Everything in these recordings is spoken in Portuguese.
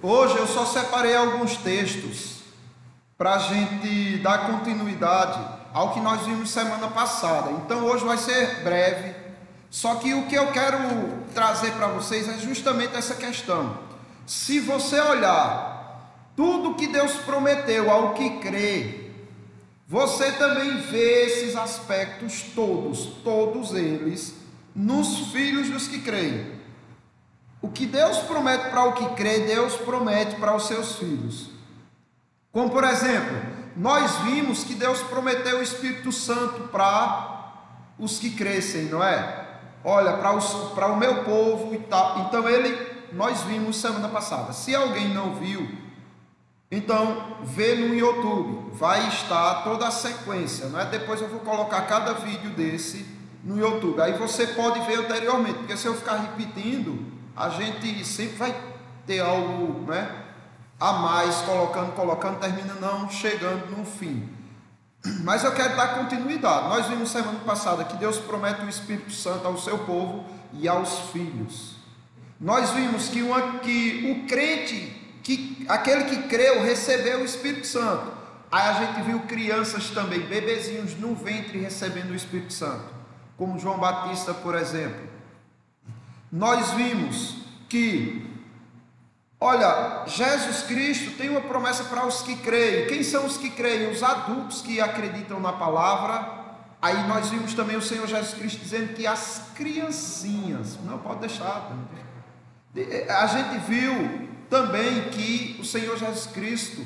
Hoje eu só separei alguns textos para a gente dar continuidade ao que nós vimos semana passada. Então hoje vai ser breve, só que o que eu quero trazer para vocês é justamente essa questão. Se você olhar tudo que Deus prometeu ao que crê, você também vê esses aspectos todos eles, nos filhos dos que creem. O que Deus promete para o que crê, Deus promete para os seus filhos. Como por exemplo, nós vimos que Deus prometeu o Espírito Santo para os que crescem, não é? Olha, para o meu povo e tal. Então nós vimos semana passada. Se alguém não viu, então vê no YouTube, vai estar toda a sequência, não é? Depois eu vou colocar cada vídeo desse no YouTube. Aí você pode ver anteriormente, porque se eu ficar repetindo, a gente sempre vai ter algo, né, a mais, colocando, termina não chegando no fim. Mas eu quero dar continuidade. Nós vimos semana passada que Deus promete o Espírito Santo ao seu povo e aos filhos. Nós vimos que o crente, aquele que creu, recebeu o Espírito Santo. Aí a gente viu crianças também, bebezinhos no ventre recebendo o Espírito Santo, como João Batista, por exemplo. Nós vimos que, olha, Jesus Cristo tem uma promessa para os que creem. Quem são os que creem? Os adultos que acreditam na palavra. Aí nós vimos também o Senhor Jesus Cristo dizendo que as criancinhas, não pode deixar. A gente viu também que o Senhor Jesus Cristo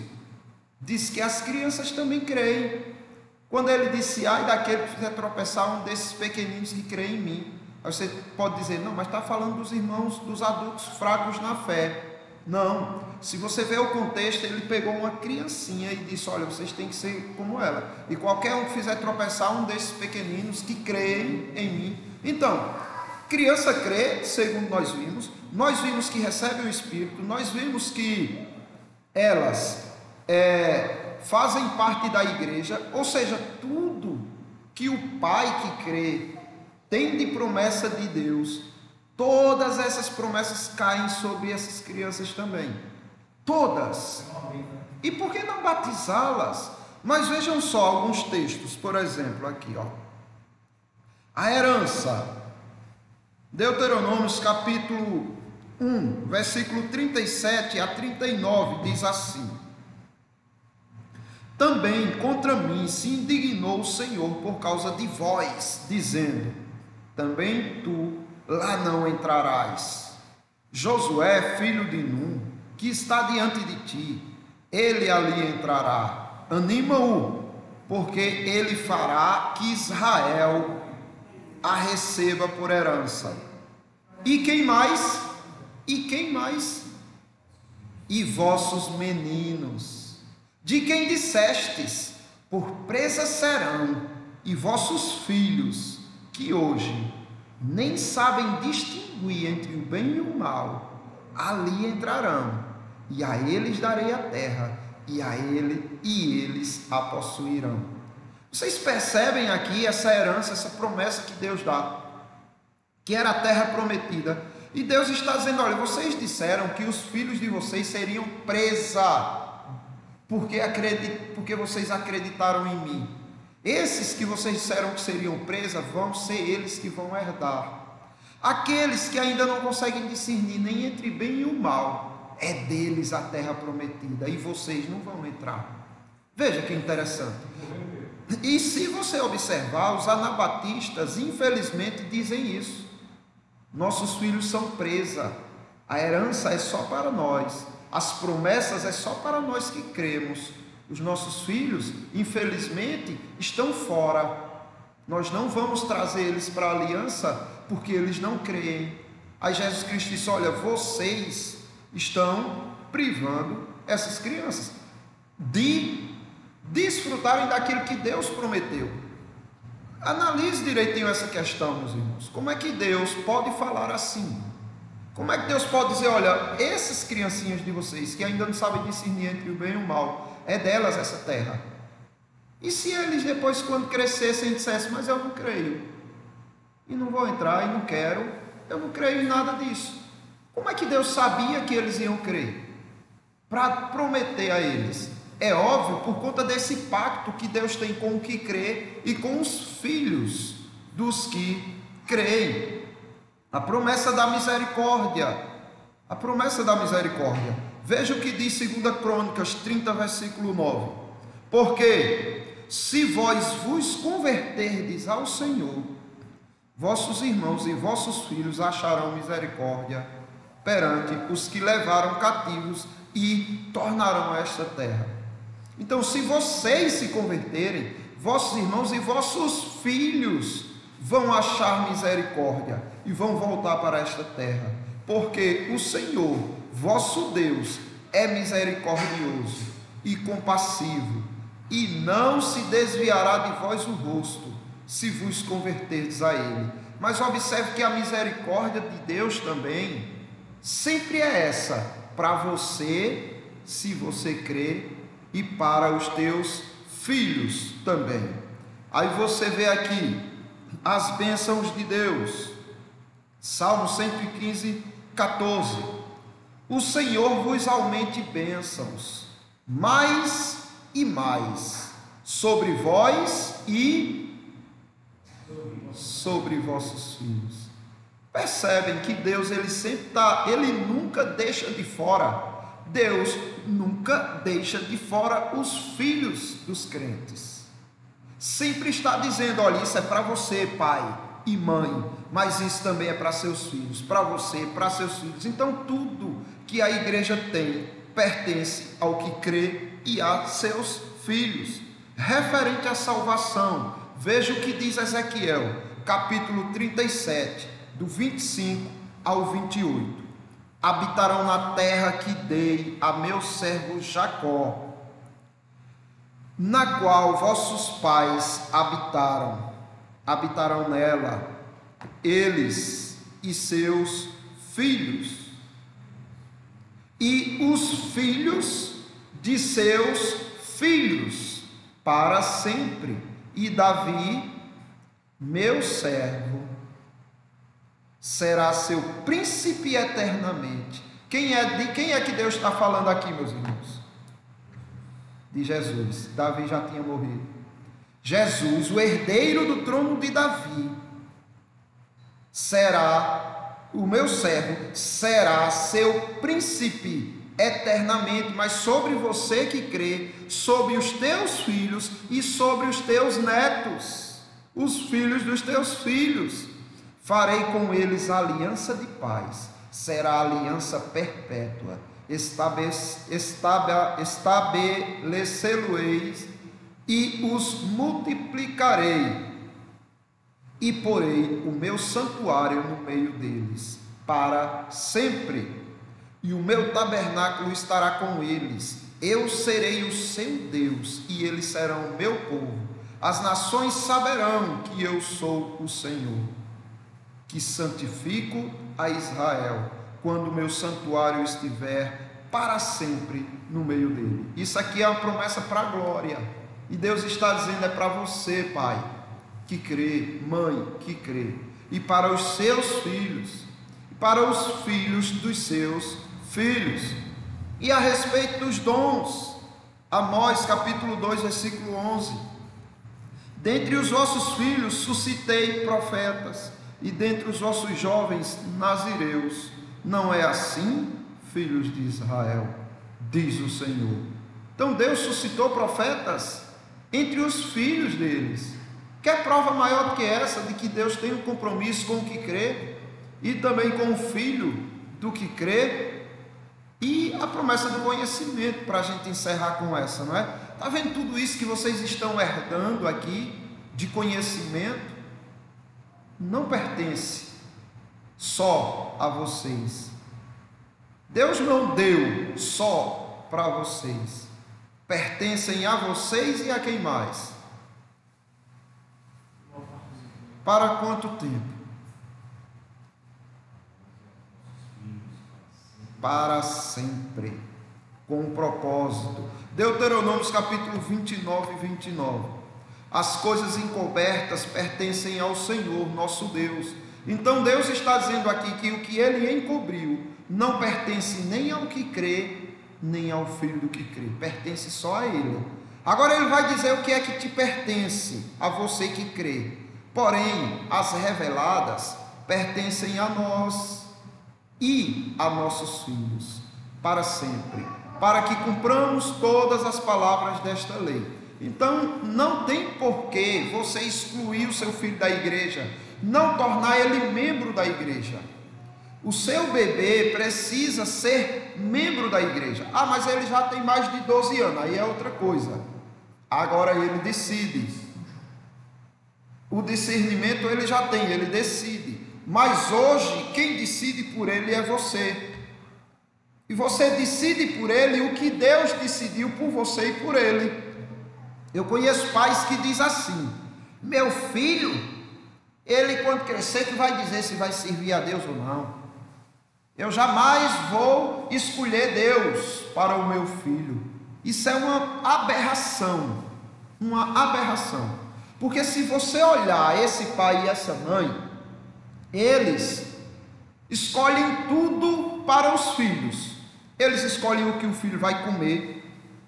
diz que as crianças também creem. Quando ele disse, ai daquele que fizer tropeçar um desses pequeninos que creem em mim. Aí você pode dizer, não, mas está falando dos irmãos, dos adultos fracos na fé. Não, se você ver o contexto, ele pegou uma criancinha e disse, olha, vocês têm que ser como ela. E qualquer um que fizer tropeçar um desses pequeninos que creem em mim. Então, criança crê, segundo nós vimos que recebem o Espírito, nós vimos que elas fazem parte da igreja, ou seja, tudo que o pai que crê tem de promessa de Deus, todas essas promessas caem sobre essas crianças também, todas. E por que não batizá-las? Mas vejam só alguns textos, por exemplo, aqui, ó. A herança, Deuteronômios capítulo 1, versículo 37 a 39, diz assim: também contra mim se indignou o Senhor por causa de vós, dizendo, também tu lá não entrarás. Josué, filho de Num, que está diante de ti, ele ali entrará. Anima-o, porque ele fará que Israel a receba por herança. E quem mais? E quem mais? E vossos meninos, de quem dissestes, por presa serão, e vossos filhos, que hoje nem sabem distinguir entre o bem e o mal, ali entrarão, e a eles darei a terra, e eles a possuirão. Vocês percebem aqui essa herança, essa promessa que Deus dá, que era a terra prometida, e Deus está dizendo, olha, vocês disseram que os filhos de vocês seriam presa, porque vocês acreditaram em mim. Esses que vocês disseram que seriam presa, vão ser eles que vão herdar. Aqueles que ainda não conseguem discernir nem entre bem e o mal, é deles a terra prometida, e vocês não vão entrar. Veja que interessante. E se você observar, os anabatistas infelizmente dizem isso. Nossos filhos são presa, a herança é só para nós, as promessas é só para nós que cremos. Os nossos filhos, infelizmente, estão fora. Nós não vamos trazer eles para a aliança porque eles não creem. Aí Jesus Cristo disse, olha, vocês estão privando essas crianças de desfrutarem daquilo que Deus prometeu. Analise direitinho essa questão, meus irmãos. Como é que Deus pode falar assim? Como é que Deus pode dizer, olha, essas criancinhas de vocês que ainda não sabem discernir entre o bem e o mal, é delas essa terra? E se eles depois, quando crescessem, dissessem, mas eu não creio, e não vou entrar, e não quero, eu não creio em nada disso. Como é que Deus sabia que eles iam crer? para prometer a eles? É óbvio, por conta desse pacto que Deus tem com o que crê e com os filhos dos que creem. A promessa da misericórdia. A promessa da misericórdia. Veja o que diz 2 Crônicas 30, versículo 9. Porque se vós vos converterdes ao Senhor, vossos irmãos e vossos filhos acharão misericórdia perante os que levaram cativos e tornarão esta terra. Então, se vocês se converterem, vossos irmãos e vossos filhos vão achar misericórdia e vão voltar para esta terra, porque o Senhor, vosso Deus, é misericordioso e compassivo, e não se desviará de vós o rosto, se vos converterdes a Ele. Mas observe que a misericórdia de Deus também sempre é essa, para você, se você crê, e para os teus filhos também. Aí você vê aqui as bênçãos de Deus. Salmo 115, 14. O Senhor vos aumente bênçãos, mais e mais, sobre vós e sobre vossos filhos. Percebem que Deus, ele sempre está, ele nunca deixa de fora. Deus nunca deixa de fora os filhos dos crentes. Sempre está dizendo: olha, isso é para você, pai e mãe, mas isso também é para seus filhos, para você, para seus filhos. Então tudo que a igreja tem pertence ao que crê e a seus filhos. Referente à salvação, veja o que diz Ezequiel, capítulo 37, do 25 ao 28. Habitarão na terra que dei a meu servo Jacó, na qual vossos pais habitarão nela, eles e seus filhos, e os filhos de seus filhos, para sempre. E Davi, meu servo, será seu príncipe eternamente. De quem é que Deus está falando aqui, meus irmãos? De Jesus. Davi já tinha morrido. Jesus, o herdeiro do trono de Davi, será, o meu servo, será seu príncipe eternamente, mas sobre você que crê, sobre os teus filhos e sobre os teus netos, os filhos dos teus filhos. Farei com eles a aliança de paz, será aliança perpétua, estabelecê-lo-eis e os multiplicarei, e porei o meu santuário no meio deles, para sempre, e o meu tabernáculo estará com eles, eu serei o seu Deus, e eles serão o meu povo. As nações saberão que eu sou o Senhor, que santifico a Israel, quando o meu santuário estiver para sempre no meio dele. Isso aqui é uma promessa para a glória, e Deus está dizendo: é para você, pai, que crê, mãe, que crê, e para os seus filhos, e para os filhos dos seus filhos. E a respeito dos dons, Amós capítulo 2, versículo 11: dentre os vossos filhos suscitei profetas, e dentre os vossos jovens nazireus. Não é assim, filhos de Israel, diz o Senhor. Então Deus suscitou profetas entre os filhos deles. Quer prova maior do que essa, de que Deus tem um compromisso com o que crê, e também com o filho do que crê? E a promessa do conhecimento, para a gente encerrar com essa, não é? Está vendo tudo isso que vocês estão herdando aqui, de conhecimento? Não pertence só a vocês. Deus não deu só para vocês. Pertencem a vocês e a quem mais? Para quanto tempo? Para sempre. Com um propósito. Deuteronômio capítulo 29 e 29. As coisas encobertas pertencem ao Senhor, nosso Deus. Então Deus está dizendo aqui que o que Ele encobriu não pertence nem ao que crê, nem ao filho do que crê. Pertence só a ele. Agora ele vai dizer o que é que te pertence a você que crê. Porém, as reveladas pertencem a nós e a nossos filhos, para sempre, para que cumpramos todas as palavras desta lei. Então, não tem porquê você excluir o seu filho da igreja, não tornar ele membro da igreja. O seu bebê precisa ser membro da igreja. Ah, mas ele já tem mais de 12 anos, aí é outra coisa. Agora ele decide. O discernimento ele já tem, ele decide. Mas hoje, quem decide por ele é você. E você decide por ele o que Deus decidiu por você e por ele. Eu conheço pais que dizem assim: meu filho, ele quando crescer que vai dizer se vai servir a Deus ou não. Eu jamais vou escolher Deus para o meu filho. Isso é uma aberração. Uma aberração. Porque se você olhar esse pai e essa mãe, eles escolhem tudo para os filhos. Eles escolhem o que o filho vai comer.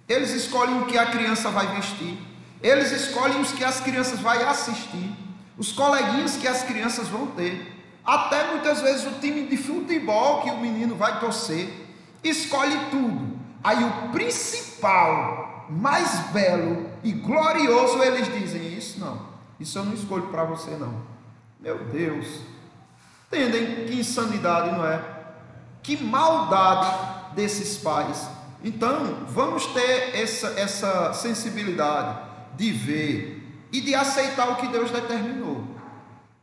Eles escolhem o que a criança vai vestir. Eles escolhem os que as crianças vão assistir. Os coleguinhas que as crianças vão ter. Até muitas vezes o time de futebol que o menino vai torcer. Escolhe tudo. Aí o principal, mais belo e glorioso, eles dizem: isso não, isso eu não escolho para você não. Meu Deus, entendem que insanidade, não é? Que maldade desses pais. Então vamos ter essa sensibilidade de ver e de aceitar o que Deus determinou.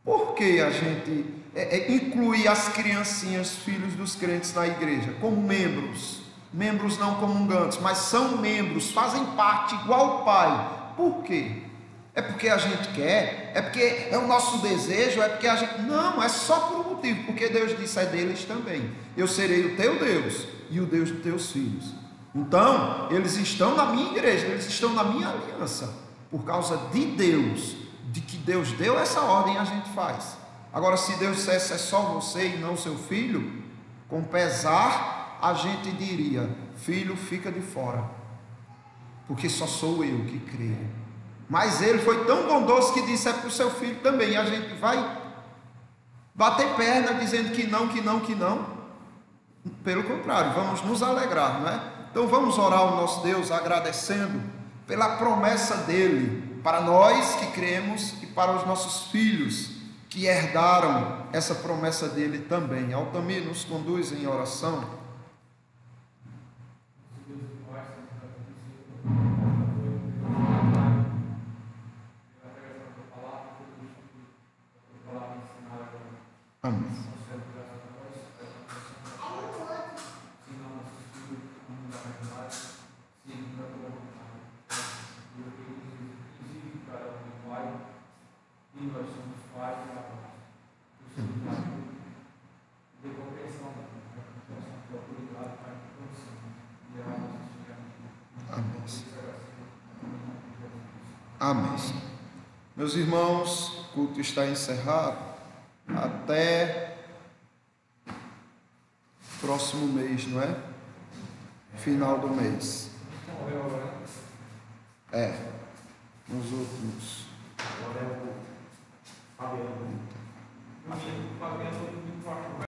Por que a gente inclui as criancinhas, filhos dos crentes na igreja como membros não comungantes, mas são membros, fazem parte igual o pai? Por quê? É porque a gente quer? É porque é o nosso desejo? É porque a gente... Não, é só por um motivo, porque Deus disse é deles também: eu serei o teu Deus e o Deus dos teus filhos. Então, eles estão na minha igreja, eles estão na minha aliança, por causa de Deus, de que Deus deu essa ordem, a gente faz. Agora, se Deus dissesse é só você e não seu filho, com pesar, a gente diria: filho, fica de fora, porque só sou eu que creio. Mas ele foi tão bondoso que disse é para o seu filho também. E a gente vai bater perna dizendo que não, que não, que não. Pelo contrário, vamos nos alegrar, não é? Então vamos orar ao nosso Deus agradecendo pela promessa dele para nós que cremos e para os nossos filhos que herdaram essa promessa dele também. Altamir, nos conduz em oração. Amém. Amém. Meus irmãos, o culto está encerrado até próximo mês, não é? Final do mês. Nos últimos. Agora é o Fabiano.